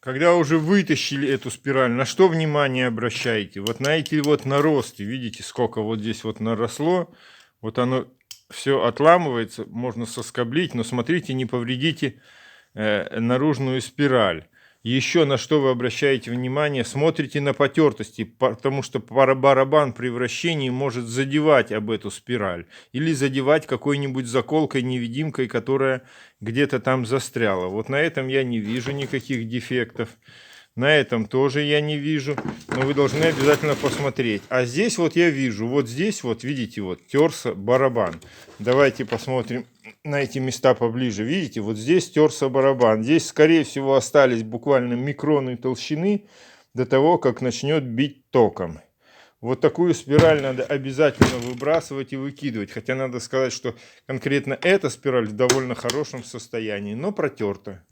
Когда уже вытащили эту спираль, на что внимание обращаете? Вот на эти вот наросты, видите, сколько вот здесь вот наросло, вот оно все отламывается, можно соскоблить, но смотрите, не повредите наружную спираль. Еще на что вы обращаете внимание, смотрите на потертости, потому что барабан при вращении может задевать об эту спираль или задевать какой-нибудь заколкой, невидимкой, которая где-то там застряла. Вот на этом я не вижу никаких дефектов. На этом тоже я не вижу, но вы должны обязательно посмотреть. А здесь вот я вижу, вот здесь вот, видите, вот терся барабан. Давайте посмотрим на эти места поближе. Видите, вот здесь терся барабан. Здесь, скорее всего, остались буквально микроны толщины до того, как начнет бить током. Вот такую спираль надо обязательно выбрасывать и выкидывать. Хотя надо сказать, что конкретно эта спираль в довольно хорошем состоянии, но протерта.